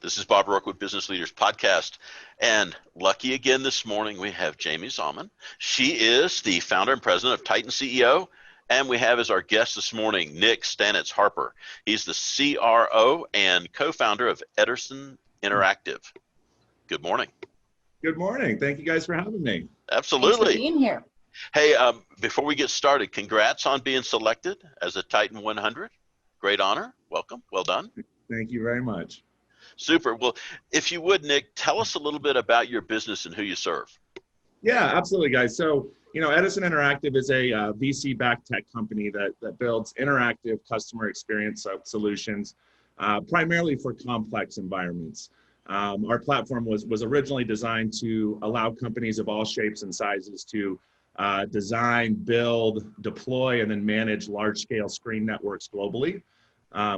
This is Bob Roark with Business Leaders Podcast. And lucky again this morning, we have Jaime Zawmon. She is the founder and president of Titan CEO. And we have as our guest this morning, Nick Stanitz-Harper. He's the CRO and co-founder of Edison Interactive. Good morning. Good morning. Thank you guys for having me. Absolutely. Thanks for being here. Hey, before we get started, congrats on being selected as a Titan 100. Great honor. Welcome. Well done. Thank you very much. Super. Well, if you would, Nick, tell us a little bit about your business and who you serve. Yeah, absolutely, guys. So, Edison Interactive is a VC-backed tech company that builds interactive customer experience solutions, primarily for complex environments. Our platform was originally designed to allow companies of all shapes and sizes to design, build, deploy, and then manage large-scale screen networks globally.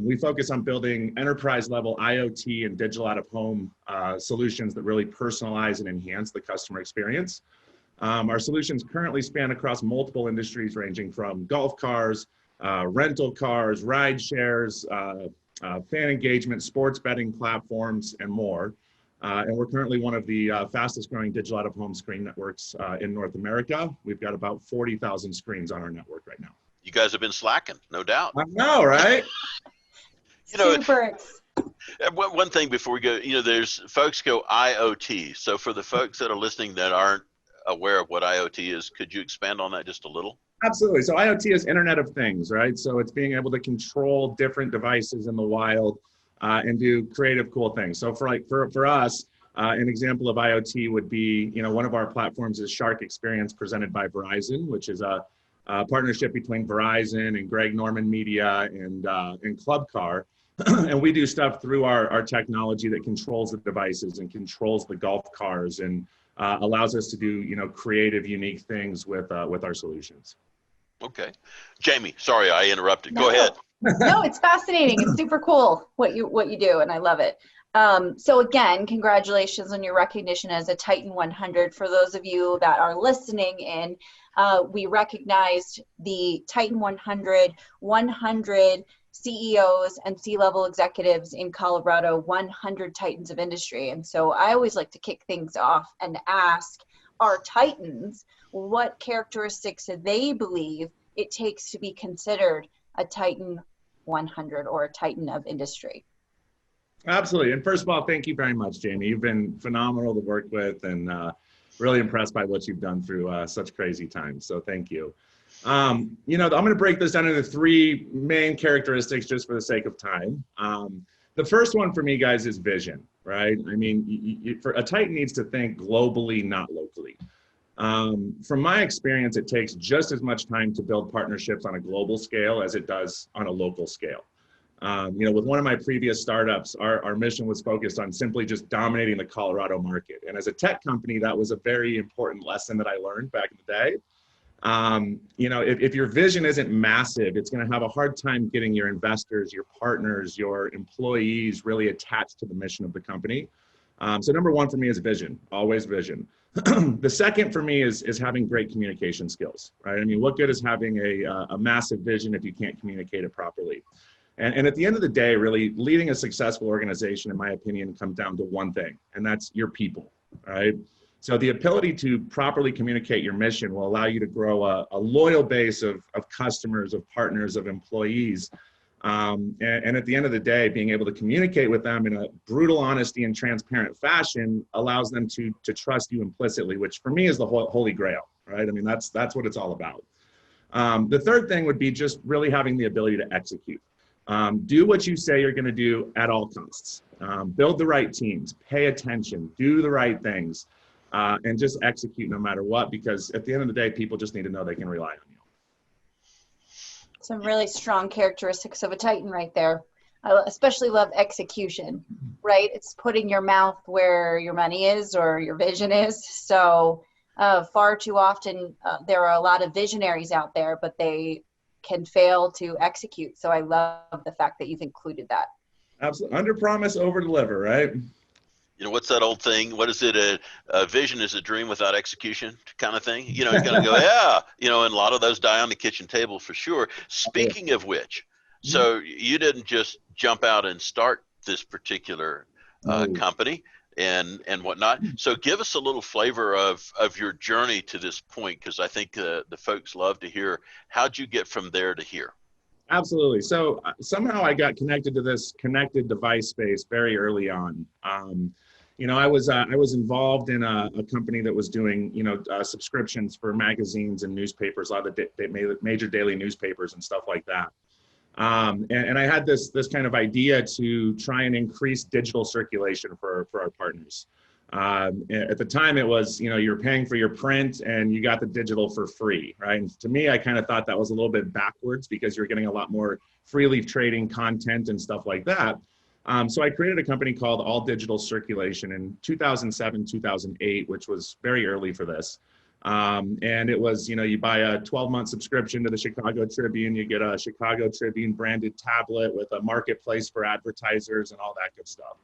We focus on building enterprise-level IoT and digital out-of-home solutions that really personalize and enhance the customer experience. Our solutions currently span across multiple industries, ranging from golf cars, rental cars, ride shares, fan engagement, sports betting platforms, and more. And we're currently one of the fastest growing digital out-of-home screen networks in North America. We've got about 40,000 screens on our network right now. You guys have been slacking, no doubt. I know, right? Super. One thing before we go, there's folks go IoT. So for the folks that are listening that aren't aware of what IoT is, could you expand on that just a little? Absolutely. So IoT is Internet of Things, right? So it's being able to control different devices in the wild and do creative, cool things. So for us, an example of IoT would be, one of our platforms is Shark Experience presented by Verizon, which is a partnership between Verizon and Greg Norman Media and Club Car. And we do stuff through our technology that controls the devices and controls the golf cars and allows us to do, creative, unique things with our solutions. Okay. Jaime, sorry, I interrupted. No. Go ahead. No, it's fascinating. It's super cool what you do, and I love it. So again, congratulations on your recognition as a Titan 100. For those of you that are listening in, we recognized the Titan 100 CEOs and C-level executives in Colorado, 100 Titans of industry. And so I always like to kick things off and ask our Titans what characteristics they believe it takes to be considered a Titan 100 or a Titan of industry. Absolutely. And first of all, thank you very much, Jaime. You've been phenomenal to work with and really impressed by what you've done through such crazy times. So thank you. I'm going to break this down into three main characteristics just for the sake of time. The first one for me, guys, is vision, right? I mean, for a Titan needs to think globally, not locally. From my experience, it takes just as much time to build partnerships on a global scale as it does on a local scale. With one of my previous startups, our mission was focused on simply just dominating the Colorado market. And as a tech company, that was a very important lesson that I learned back in the day. If your vision isn't massive, it's going to have a hard time getting your investors, your partners, your employees really attached to the mission of the company. So number one for me is vision, always vision. The second for me is having great communication skills, right? I mean, what good is having a massive vision if you can't communicate it properly? And at the end of the day, really leading a successful organization, in my opinion, comes down to one thing, and that's your people, right? So the ability to properly communicate your mission will allow you to grow a loyal base of customers, of partners, of employees. And at the end of the day, being able to communicate with them in a brutal honesty and transparent fashion allows them to trust you implicitly, which for me is the holy grail, right? I mean, that's what it's all about. The third thing would be just really having the ability to execute. Do what you say you're going to do at all costs. Build the right teams, pay attention, do the right things. And just execute no matter what, because at the end of the day, people just need to know they can rely on you. Some really strong characteristics of a Titan right there. I especially love execution, right? It's putting your mouth where your money is or your vision is. So far too often, there are a lot of visionaries out there, but they can fail to execute. So I love the fact that you've included that. Absolutely. Under promise, over deliver, right? What's that old thing? What is it? A vision is a dream without execution kind of thing. You're going to go, yeah, and a lot of those die on the kitchen table for sure. Speaking of which, so you didn't just jump out and start this particular company and whatnot. So give us a little flavor of your journey to this point, because I think the folks love to hear, how'd you get from there to here? Absolutely. So somehow I got connected to this connected device space very early on. I was involved in a company that was doing, subscriptions for magazines and newspapers, a lot of the major daily newspapers and stuff like that. And I had this kind of idea to try and increase digital circulation for our partners. At the time it was, you're paying for your print and you got the digital for free, right? And to me, I kind of thought that was a little bit backwards because you're getting a lot more freely trading content and stuff like that. So I created a company called All Digital Circulation in 2007, 2008, which was very early for this. And it was, you buy a 12-month subscription to the Chicago Tribune, you get a Chicago Tribune branded tablet with a marketplace for advertisers and all that good stuff.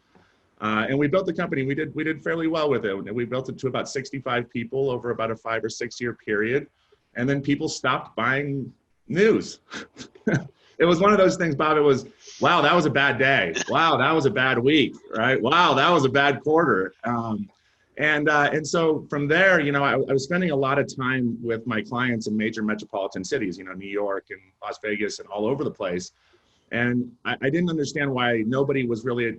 And we built the company. We did fairly well with it. We built it to about 65 people over about a 5 or 6 year period. And then people stopped buying news. It was one of those things, Bob. It was, wow, that was a bad day. Wow, that was a bad week, right? Wow, that was a bad quarter. And so from there, I was spending a lot of time with my clients in major metropolitan cities, New York and Las Vegas and all over the place. And I didn't understand why nobody was really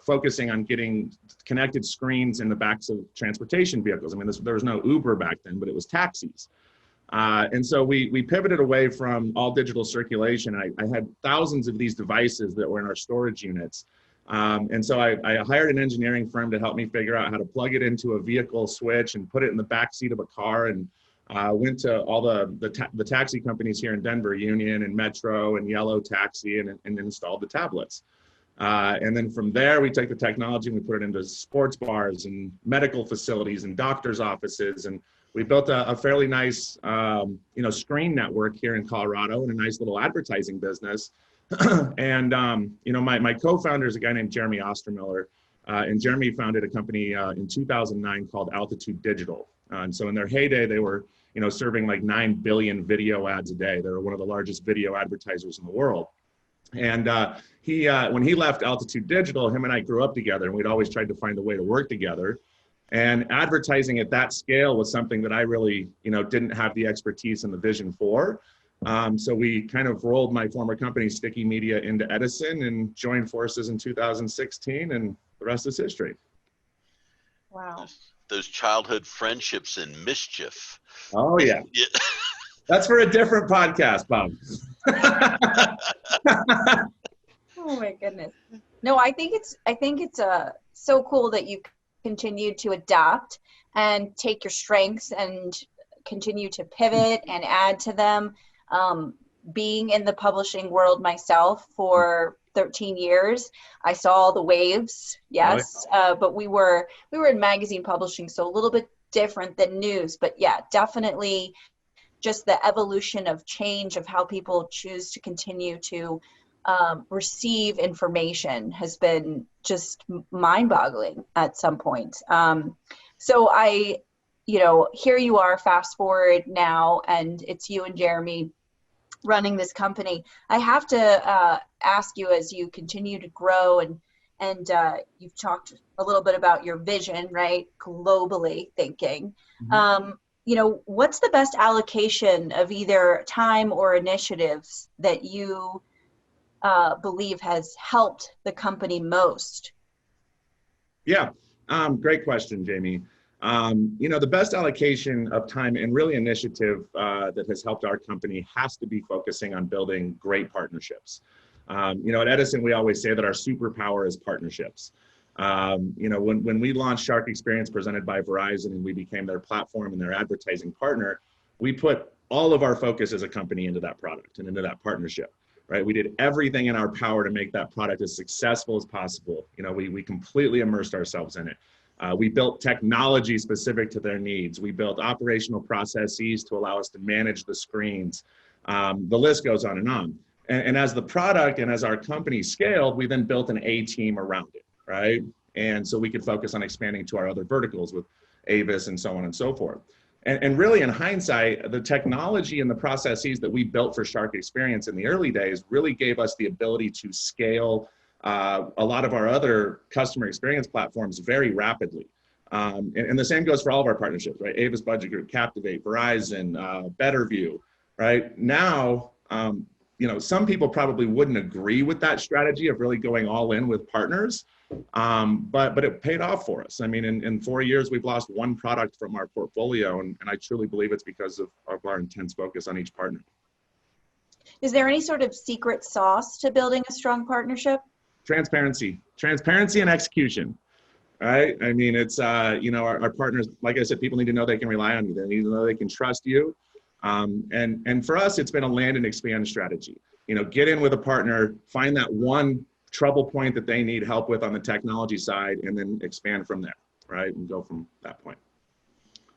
focusing on getting connected screens in the backs of transportation vehicles. I mean, there was no Uber back then, but it was taxis. And so we pivoted away from all digital circulation. I had thousands of these devices that were in our storage units. And so I hired an engineering firm to help me figure out how to plug it into a vehicle switch and put it in the back seat of a car, and went to all the taxi companies here in Denver, Union and Metro and Yellow Taxi, and installed the tablets. And then from there, we took the technology and we put it into sports bars and medical facilities and doctors' offices. And we built a fairly nice, screen network here in Colorado and a nice little advertising business. And, my co-founder is a guy named Jeremy Ostermiller. And Jeremy founded a company in 2009 called Altitude Digital. And so in their heyday, they were, serving like 9 billion video ads a day. They were one of the largest video advertisers in the world. And when he left Altitude Digital, him and I grew up together, and we'd always tried to find a way to work together. And advertising at that scale was something that I really, didn't have the expertise and the vision for. So we kind of rolled my former company, Sticky Media, into Edison and joined forces in 2016, and the rest is history. Wow. Those childhood friendships and mischief. Oh yeah. That's for a different podcast, Bob. Oh my goodness. No, I think it's so cool that you continue to adapt and take your strengths and continue to pivot and add to them. Being in the publishing world myself for 13 years, I saw the waves, yes, but we were in magazine publishing, so a little bit different than news, but yeah, definitely just the evolution of change of how people choose to continue to receive information has been just mind-boggling at some point. So here you are, fast forward now, and it's you and Jeremy running this company. I have to ask you, as you continue to grow and you've talked a little bit about your vision, right? Globally thinking. Mm-hmm. What's the best allocation of either time or initiatives that you believe has helped the company most? Yeah, great question, Jamie. The best allocation of time and really initiative that has helped our company has to be focusing on building great partnerships. At Edison, we always say that our superpower is partnerships. When we launched Shark Experience presented by Verizon and we became their platform and their advertising partner, we put all of our focus as a company into that product and into that partnership, right? We did everything in our power to make that product as successful as possible. We completely immersed ourselves in it. We built technology specific to their needs. We built operational processes to allow us to manage the screens. The list goes on and on. And as the product and as our company scaled, we then built an A team around it, right? And so we could focus on expanding to our other verticals with Avis and so on and so forth. And really, in hindsight, the technology and the processes that we built for Shark Experience in the early days really gave us the ability to scale a lot of our other customer experience platforms very rapidly. And the same goes for all of our partnerships, right? Avis Budget Group, Captivate, Verizon, Betterview, right? Now, some people probably wouldn't agree with that strategy of really going all in with partners, but it paid off for us. I mean, in 4 years, we've lost one product from our portfolio, and I truly believe it's because of our intense focus on each partner. Is there any sort of secret sauce to building a strong partnership? Transparency and execution. Right? I mean, it's, our partners, like I said, people need to know they can rely on you. They need to know they can trust you. And for us, it's been a land and expand strategy. Get in with a partner, find that one trouble point that they need help with on the technology side, and then expand from there, right? And go from that point.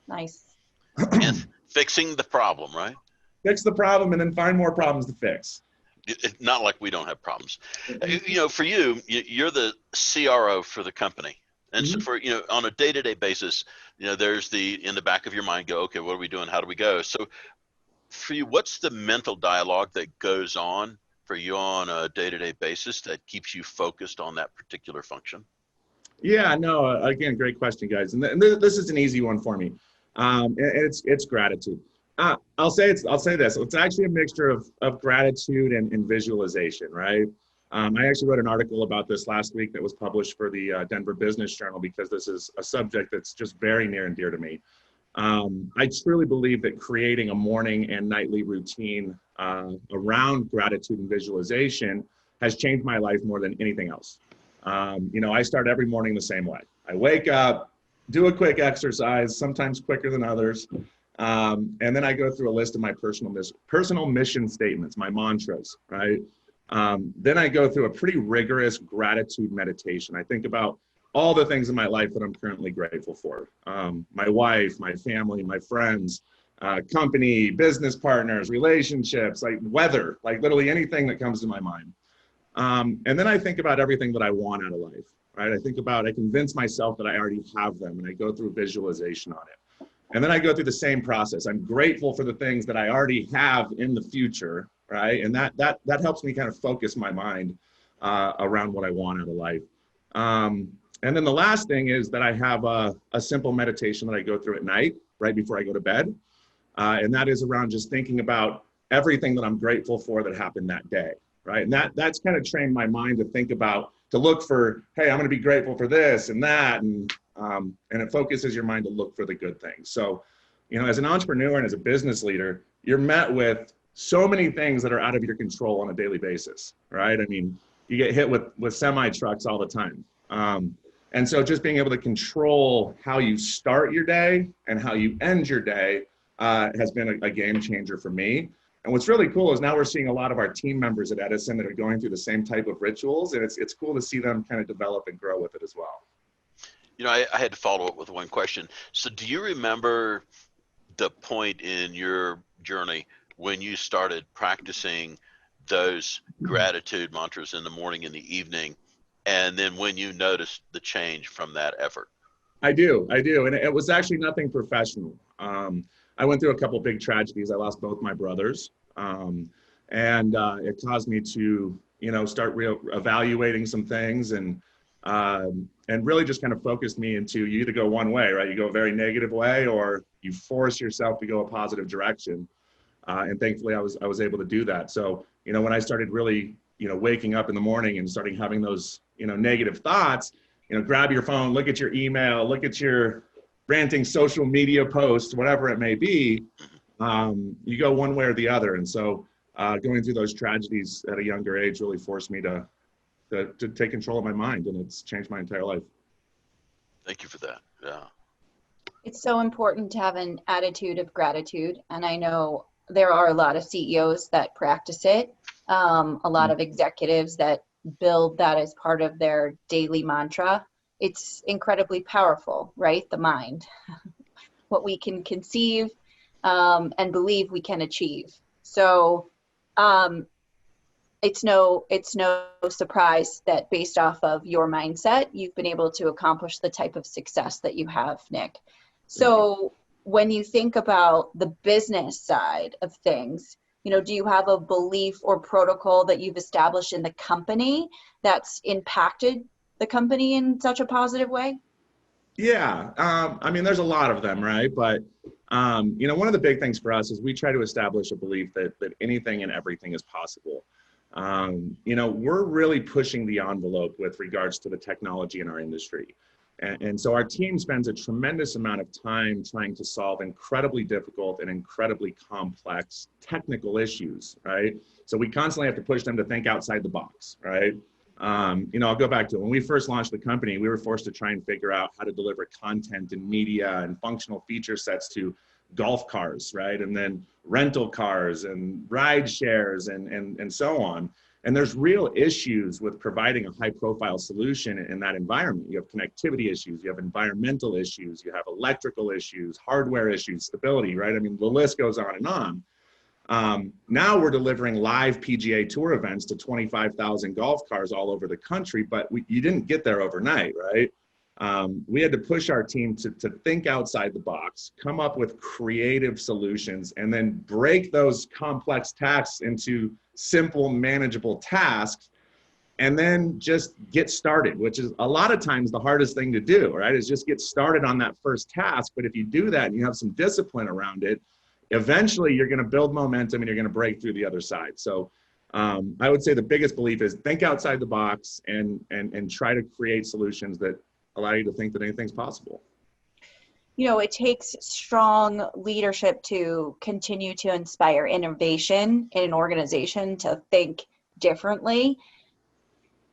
Nice. And fixing the problem, right? Fix the problem and then find more problems to fix. It's not like we don't have problems. For you, you're the CRO for the company. And so for, on a day-to-day basis, there's in the back of your mind go, okay, what are we doing? How do we go? So for you, what's the mental dialogue that goes on for you on a day-to-day basis that keeps you focused on that particular function? Yeah, no, again, great question, guys. And this is an easy one for me. It's gratitude. I'll say this. It's actually a mixture of gratitude and visualization, right? I actually wrote an article about this last week that was published for the Denver Business Journal because this is a subject that's just very near and dear to me. I truly believe that creating a morning and nightly routine around gratitude and visualization has changed my life more than anything else. I start every morning the same way. I wake up, do a quick exercise, sometimes quicker than others. And then I go through a list of my personal mission statements, my mantras, right? Then I go through a pretty rigorous gratitude meditation. I think about all the things in my life that I'm currently grateful for. My wife, my family, my friends, company, business partners, relationships, like weather, like literally anything that comes to my mind. And then I think about everything that I want out of life, right? I convince myself that I already have them, and I go through visualization on it. And then I go through the same process. I'm grateful for the things that I already have in the future, right? And that helps me kind of focus my mind around what I want out of life. And then the last thing is that I have a simple meditation that I go through at night, right before I go to bed. And that is around just thinking about everything that I'm grateful for that happened that day, right? And that's kind of trained my mind to look for, hey, I'm going to be grateful for this and that. And it focuses your mind to look for the good things. So, as an entrepreneur and as a business leader, you're met with so many things that are out of your control on a daily basis, right? I mean, you get hit with semi trucks all the time. And so just being able to control how you start your day and how you end your day has been a game changer for me. And what's really cool is now we're seeing a lot of our team members at Edison that are going through the same type of rituals, and it's cool to see them kind of develop and grow with it as well. I had to follow up with one question. So do you remember the point in your journey when you started practicing those gratitude mantras in the morning and the evening, and then when you noticed the change from that effort? I do. And it was actually nothing professional. I went through a couple big tragedies. I lost both my brothers. And it caused me to, start evaluating some things and really just kind of focused me into, you either go one way, right? You go a very negative way, or you force yourself to go a positive direction. And thankfully I was able to do that. So, when I started really, waking up in the morning and starting having those, negative thoughts, grab your phone, look at your email, look at your ranting social media posts, whatever it may be, you go one way or the other. And so going through those tragedies at a younger age really forced me to take control of my mind, and it's changed my entire life. Thank you for that. Yeah. It's so important to have an attitude of gratitude. And I know there are a lot of CEOs that practice it, a lot of executives that build that as part of their daily mantra. It's incredibly powerful, right? The mind, what we can conceive and believe we can achieve. So it's no surprise that based off of your mindset, you've been able to accomplish the type of success that you have, Nick. So when you think about the business side of things, Do you have a belief or protocol that you've established in the company that's impacted the company in such a positive way? Yeah, I mean, there's a lot of them, right? But one of the big things for us is we try to establish a belief that anything and everything is possible. We're really pushing the envelope with regards to the technology in our industry. And so our team spends a tremendous amount of time trying to solve incredibly difficult and incredibly complex technical issues, right? So we constantly have to push them to think outside the box, right? I'll go back to when we first launched the company, we were forced to try and figure out how to deliver content and media and functional feature sets to golf cars, right? And then rental cars and ride shares and so on. And there's real issues with providing a high profile solution in that environment. You have connectivity issues, you have environmental issues, you have electrical issues, hardware issues, stability, right? I mean, the list goes on and on. Now we're delivering live PGA Tour events to 25,000 golf cars all over the country, but you didn't get there overnight, right? We had to push our team to think outside the box, come up with creative solutions, and then break those complex tasks into simple, manageable tasks, and then just get started, which is a lot of times the hardest thing to do, right? Is just get started on that first task. But if you do that and you have some discipline around it, eventually you're going to build momentum and you're going to break through the other side. So I would say the biggest belief is think outside the box and try to create solutions that allow you to think that anything's possible. It takes strong leadership to continue to inspire innovation in an organization to think differently.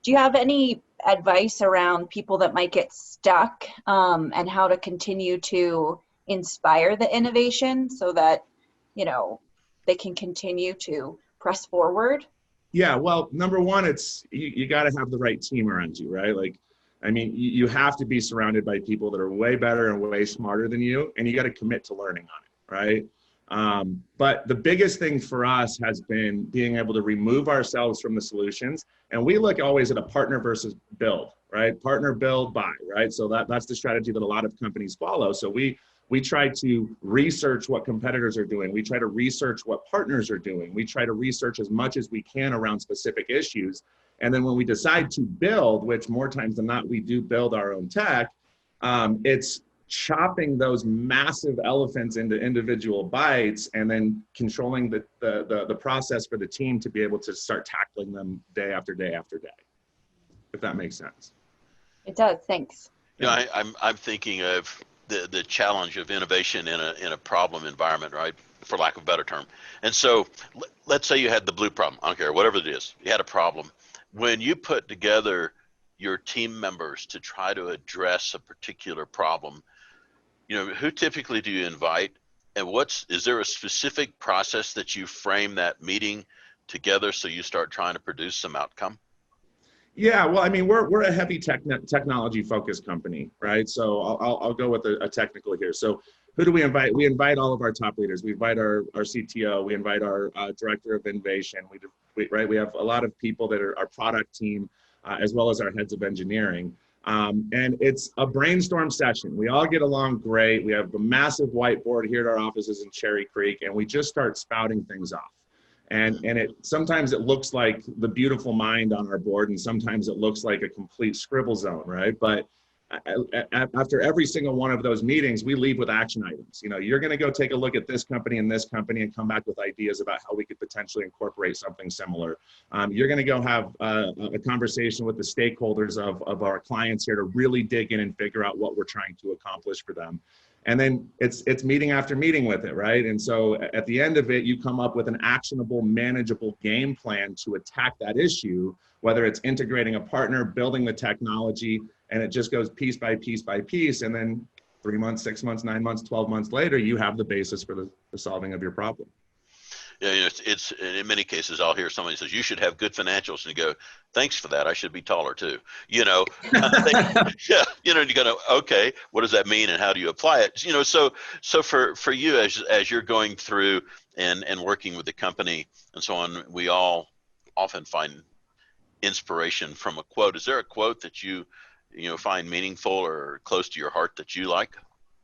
Do you have any advice around people that might get stuck and how to continue to inspire the innovation so that, they can continue to press forward? Yeah, well, number one, it's you got to have the right team around you, right? You have to be surrounded by people that are way better and way smarter than you, and you got to commit to learning on it, right? But the biggest thing for us has been being able to remove ourselves from the solutions. And we look always at a partner versus build, right? Partner, build, buy, right? So that's the strategy that a lot of companies follow. So we try to research what competitors are doing. We try to research what partners are doing. We try to research as much as we can around specific issues. And then when we decide to build, which more times than not, we do build our own tech, it's chopping those massive elephants into individual bites and then controlling the process for the team to be able to start tackling them day after day after day, if that makes sense. It does, thanks. I'm thinking of the challenge of innovation in a problem environment, right? For lack of a better term. And so let's say you had the blue problem, I don't care, whatever it is, you had a problem. When you put together your team members to try to address a particular problem, who typically do you invite, and is there a specific process that you frame that meeting together so you start trying to produce some outcome? Yeah, well, I mean, we're a heavy technology focused company, right? So I'll go with a technical here. So who do we invite? We invite all of our top leaders. We invite our CTO. We invite our director of innovation. We have a lot of people that are our product team, as well as our heads of engineering. And it's a brainstorm session. We all get along great. We have a massive whiteboard here at our offices in Cherry Creek, and we just start spouting things off. And sometimes it looks like the beautiful mind on our board, and sometimes it looks like a complete scribble zone, right? But after every single one of those meetings, we leave with action items. You're going to go take a look at this company and come back with ideas about how we could potentially incorporate something similar. You're going to go have a conversation with the stakeholders of our clients here to really dig in and figure out what we're trying to accomplish for them. And then it's meeting after meeting with it, right? And so at the end of it, you come up with an actionable, manageable game plan to attack that issue, whether it's integrating a partner, building the technology, and it just goes piece by piece by piece. And then 3 months, 6 months, 9 months, 12 months later, you have the basis for the solving of your problem. Yeah, it's in many cases I'll hear somebody says you should have good financials, and you go, thanks for that. I should be taller too. You go, okay, what does that mean and how do you apply it? So for you as you're going through and working with the company and so on, we all often find inspiration from a quote. Is there a quote that you find meaningful or close to your heart that you like?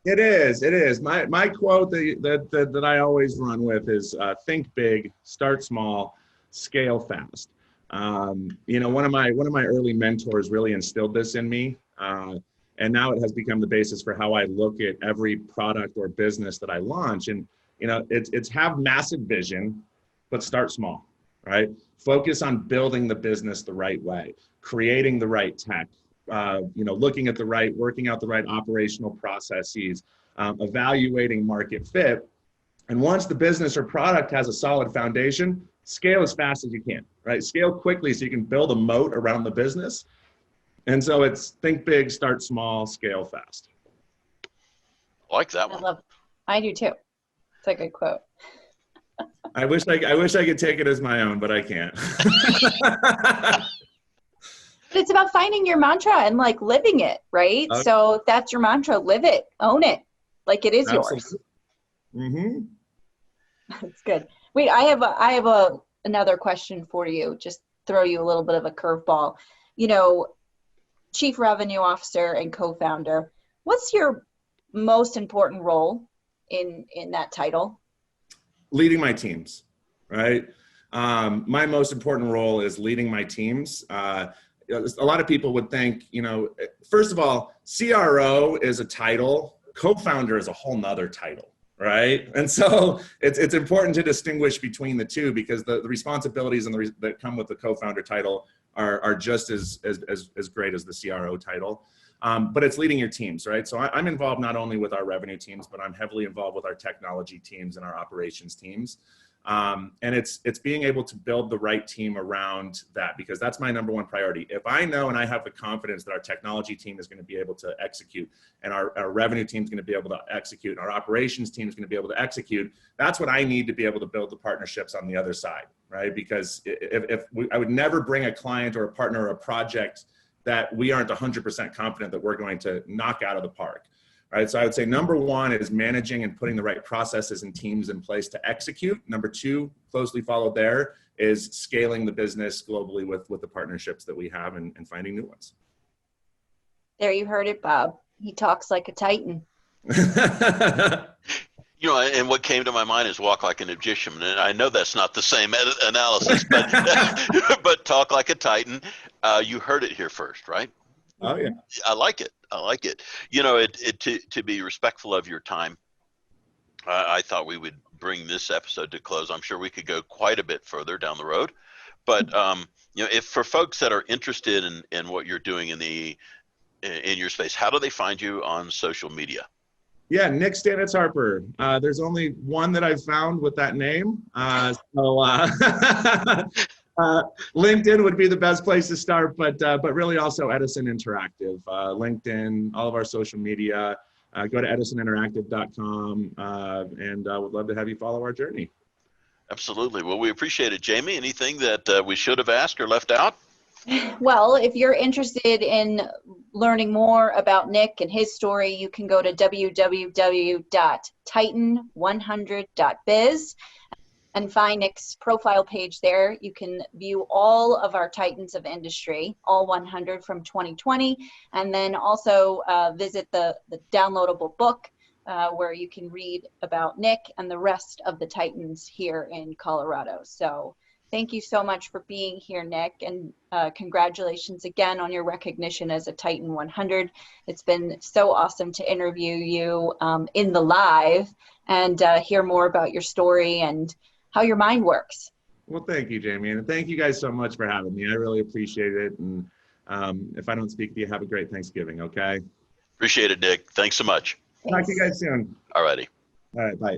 It is. It is. My quote that I always run with is think big, start small, scale fast. One of my early mentors really instilled this in me, and now it has become the basis for how I look at every product or business that I launch. And it's have massive vision, but start small, right? Focus on building the business the right way, creating the right tech. Looking at working out the right operational processes, evaluating market fit. And once the business or product has a solid foundation, scale as fast as you can, right? Scale quickly so you can build a moat around the business. And so it's think big, start small, scale fast. I like that one. I do too. It's a good quote. I wish I could take it as my own, but I can't. It's about finding your mantra and like living it, right? Okay. So if that's your mantra, live it, own it, like it is Absolutely. yours. Mm-hmm. That's good. Wait, I have another question for you. Just throw you a little bit of a curveball. Chief Revenue Officer and co-founder. What's your most important role in that title? Leading my teams, right? My most important role is leading my teams. A lot of people would think, first of all, CRO is a title, co-founder is a whole nother title, right? And so it's important to distinguish between the two, because the responsibilities that come with the co-founder title are just as great as the CRO title. But it's leading your teams, right? So I'm involved not only with our revenue teams, but I'm heavily involved with our technology teams and our operations teams. And it's being able to build the right team around that, because that's my number one priority. If I know and I have the confidence that our technology team is going to be able to execute, and our revenue team is going to be able to execute, and our operations team is going to be able to execute, that's what I need to be able to build the partnerships on the other side, right? Because I would never bring a client or a partner or a project that we aren't 100% confident that we're going to knock out of the park. Right, so I would say number one is managing and putting the right processes and teams in place to execute. Number two, closely followed there, is scaling the business globally with the partnerships that we have and finding new ones. There, you heard it, Bob. He talks like a Titan. And what came to my mind is walk like an Egyptian. And I know that's not the same analysis, but but talk like a Titan. You heard it here first, right? Oh yeah. I like it. To be respectful of your time, I thought we would bring this episode to close. I'm sure we could go quite a bit further down the road, but if for folks that are interested in what you're doing in your space, how do they find you on social media? Yeah, Nick Stanitz-Harper. There's only one that I've found with that name. LinkedIn would be the best place to start, but really also Edison Interactive, LinkedIn, all of our social media. Go to edisoninteractive.com, and would love to have you follow our journey. Absolutely. Well, we appreciate it, Jamie. Anything that we should have asked or left out? Well, if you're interested in learning more about Nick and his story, you can go to www.titan100.biz. and find Nick's profile page there. You can view all of our Titans of Industry, all 100 from 2020, and then also visit the downloadable book where you can read about Nick and the rest of the Titans here in Colorado. So thank you so much for being here, Nick, and congratulations again on your recognition as a Titan 100. It's been so awesome to interview you in the live and hear more about your story and how your mind works. Well, thank you, Jamie. And thank you guys so much for having me. I really appreciate it. And if I don't speak to you, have a great Thanksgiving, okay? Appreciate it, Nick. Thanks so much. Talk to you guys soon. All righty. All right, bye.